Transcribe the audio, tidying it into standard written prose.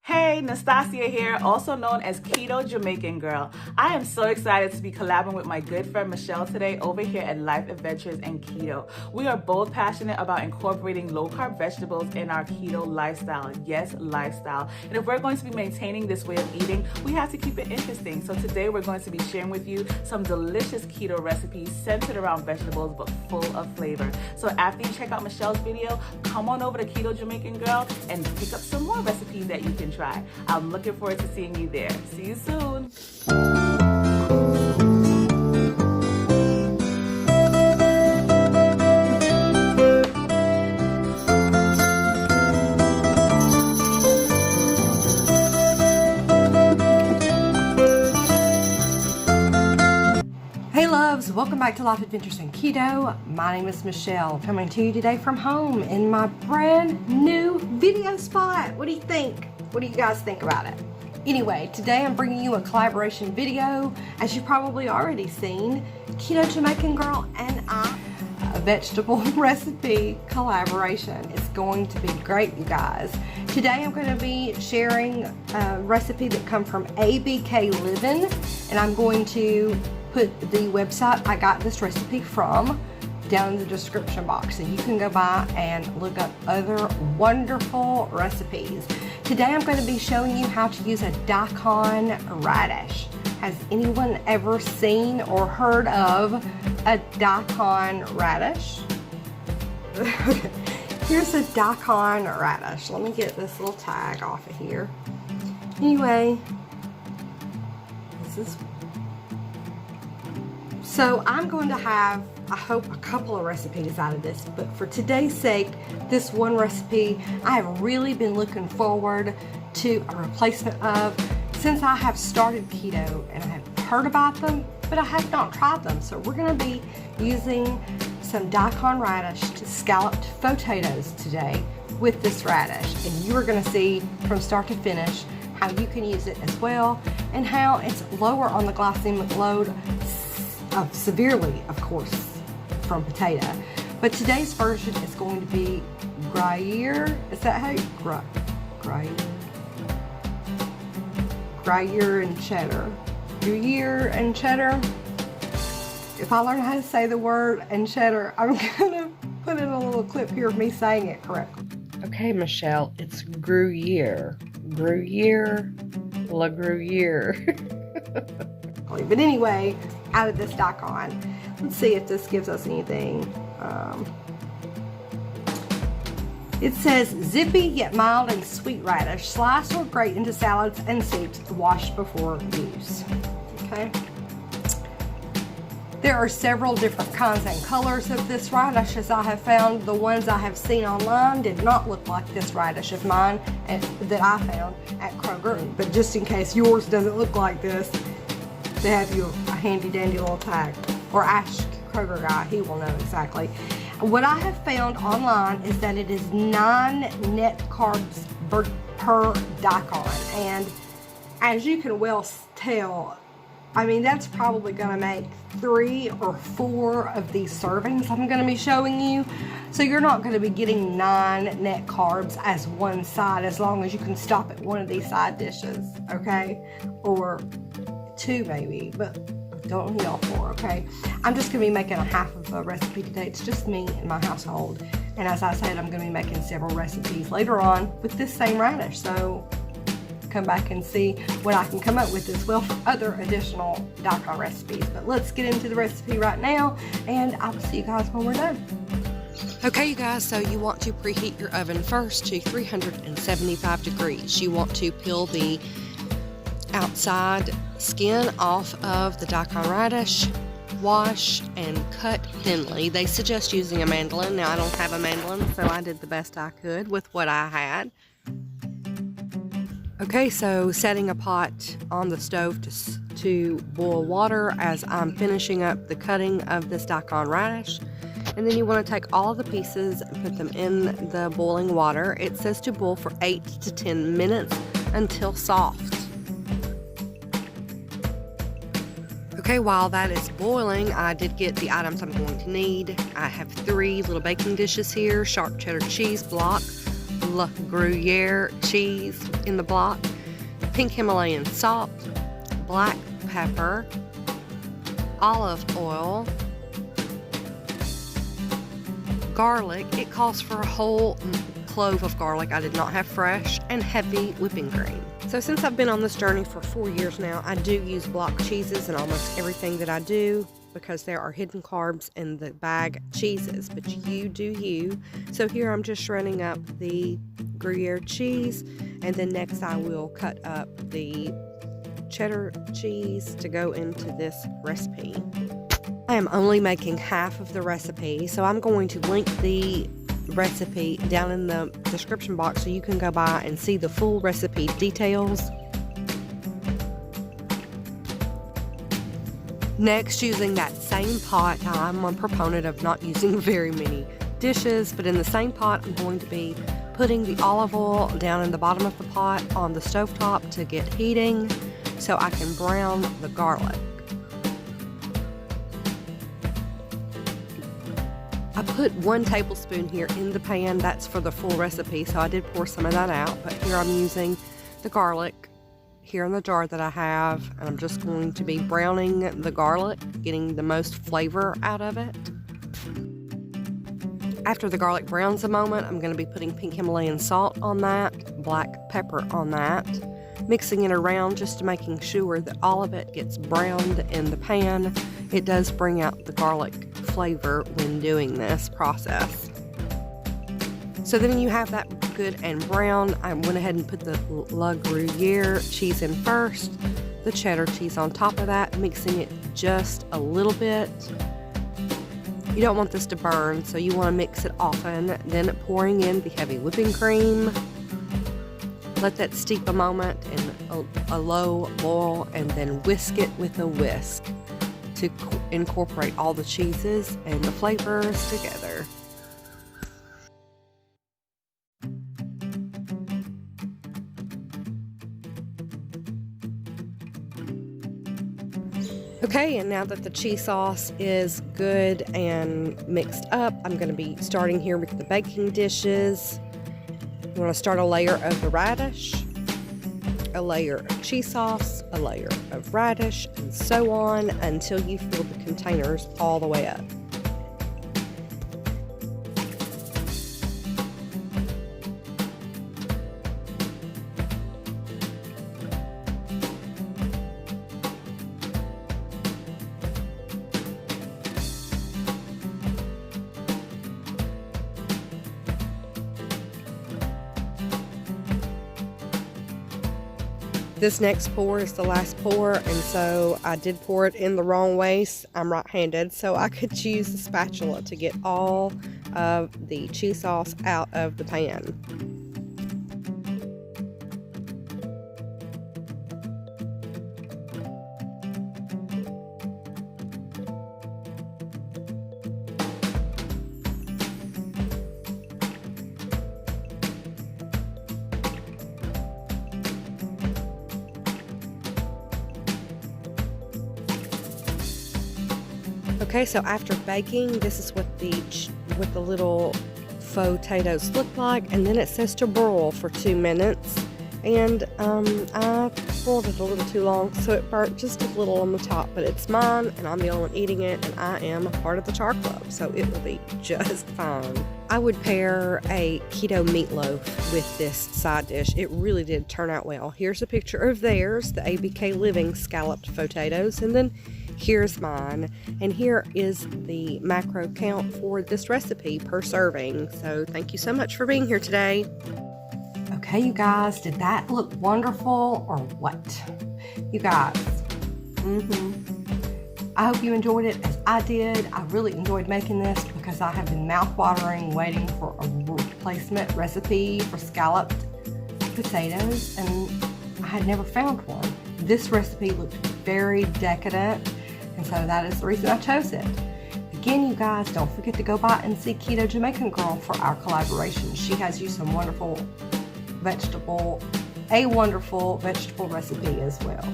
Hey, Nastassia here, also known as Keto Jamaican Girl. I am so excited to be collabing with my good friend Michelle today over here at Life Adventures and Keto. We are both passionate about incorporating low-carb vegetables in our keto lifestyle. Yes, lifestyle. And if we're going to be maintaining this way of eating, we have to keep it interesting. So today we're going to be sharing with you some delicious keto recipes centered around vegetables but full of flavor. So after you check out Michelle's video, come on over to Keto Jamaican Girl and pick up some more recipes that you can try. I'm looking forward to seeing you there. See you soon. Hey loves, welcome back to Life Adventures and Keto. My name is Michelle, coming to you today from home in my brand new video spot. What do you think? What do you guys think about it? Anyway, today I'm bringing you a collaboration video. As you've probably already seen, Keto Jamaican Girl and I, a vegetable recipe collaboration. It's going to be great, you guys. Today I'm going to be sharing a recipe that comes from ABK Living, and I'm going to put the website I got this recipe from down in the description box so you can go by and look up other wonderful recipes. Today I'm going to be showing you how to use a daikon radish. Has anyone ever seen or heard of a daikon radish? Here's a daikon radish. Let me get this little tag off of here. Anyway, this is... So I'm going to have, I hope, a couple of recipes out of this, but for today's sake, this one recipe I have really been looking forward to a replacement of since I have started keto, and I have heard about them, but I have not tried them. So we're going to be using some daikon radish to scalloped fauxtatoes today with this radish, and you are going to see from start to finish how you can use it as well, and how it's lower on the glycemic load severely, of course, from potato. But today's version is going to be Gruyere. Is that how you Gruyere and cheddar? Gruyere and cheddar. If I learn how to say the word and cheddar, I'm gonna put in a little clip here of me saying it correctly. Okay, Michelle, it's Gruyere. Gruyere, la Gruyere. But anyway, out of this daikon, let's see if this gives us anything. It says zippy yet mild and sweet radish, slice or grate into salads and soups, wash before use. Okay. There are several different kinds and colors of this radish, as I have found. The ones I have seen online did not look like this radish of mine that I found at Kroger. But just in case yours doesn't look like this, they have you a handy dandy little tag. Or ask Kroger guy, he will know exactly. What I have found online is that it is 9 net carbs per daikon, and as you can well tell, I mean, that's probably going to make 3 or 4 of these servings I'm going to be showing you. So you're not going to be getting 9 net carbs as one side, as long as you can stop at one of these side dishes, okay? Or 2 maybe, but don't eat all 4, okay? I'm just going to be making a half of a recipe today. It's just me and my household. And as I said, I'm going to be making several recipes later on with this same radish. So come back and see what I can come up with as well for other additional daikon recipes. But let's get into the recipe right now, and I will see you guys when we're done. Okay, you guys, so you want to preheat your oven first to 375 degrees. You want to peel the outside skin off of the daikon radish, wash and cut thinly. They suggest using a mandolin. Now I don't have a mandolin, so I did the best I could with what I had. Okay, so setting a pot on the stove to boil water as I'm finishing up the cutting of this daikon radish. And then you want to take all of the pieces and put them in the boiling water. It says to boil for 8 to 10 minutes until soft. Okay, while that is boiling, I did get the items I'm going to need. I have 3 little baking dishes here, sharp cheddar cheese block, Gruyere cheese in the block, pink Himalayan salt, black pepper, olive oil, garlic. It calls for a whole clove of garlic. I did not have fresh, and heavy whipping cream. So since I've been on this journey for 4 years now, I do use block cheeses in almost everything that I do because there are hidden carbs in the bag cheeses, but you do you. So here I'm just shredding up the Gruyere cheese, and then next I will cut up the cheddar cheese to go into this recipe. I am only making half of the recipe, so I'm going to link the recipe down in the description box so you can go by and see the full recipe details. Next, using that same pot, I'm a proponent of not using very many dishes, but in the same pot I'm going to be putting the olive oil down in the bottom of the pot on the stovetop to get heating so I can brown the garlic. I put 1 tablespoon here in the pan. That's for the full recipe, so I did pour some of that out, but here I'm using the garlic here in the jar that I have, and I'm just going to be browning the garlic, getting the most flavor out of it. After the garlic browns a moment, I'm going to be putting pink Himalayan salt on that, black pepper on that, mixing it around just to making sure that all of it gets browned in the pan. It does bring out the garlic flavor when doing this process. So then you have that good and brown. I went ahead and put the Gruyere cheese in first, the cheddar cheese on top of that, mixing it just a little bit. You don't want this to burn, so you want to mix it often, then pouring in the heavy whipping cream. Let that steep a moment in a low boil, and then whisk it with a whisk to incorporate all the cheeses and the flavors together. Okay, and now that the cheese sauce is good and mixed up, I'm going to be starting here with the baking dishes. You want to start a layer of the radish, a layer of cheese sauce, a layer of radish, and so on until you fill the containers all the way up. This next pour is the last pour, and so I did pour it in the wrong way. I'm right-handed, so I could use the spatula to get all of the cheese sauce out of the pan. Okay, so after baking, this is what the little fauxtatoes look like, and then it says to broil for 2 minutes, and I broiled it a little too long, so it burnt just a little on the top, but it's mine, and I'm the only one eating it, and I am a part of the Char Club, so it will be just fine. I would pair a keto meatloaf with this side dish. It really did turn out well. Here's a picture of theirs, the ABK Living Scalloped Fauxtatoes, and then here's mine, and here is the macro count for this recipe per serving. So thank you so much for being here today. Okay, you guys, did that look wonderful or what? You guys, I hope you enjoyed it as I did. I really enjoyed making this because I have been mouth-watering waiting for a replacement recipe for scalloped potatoes, and I had never found one. This recipe looked very decadent, and so that is the reason I chose it. Again, you guys, don't forget to go by and see Keto Jamaican Girl for our collaboration. She has you some wonderful vegetable recipe as well.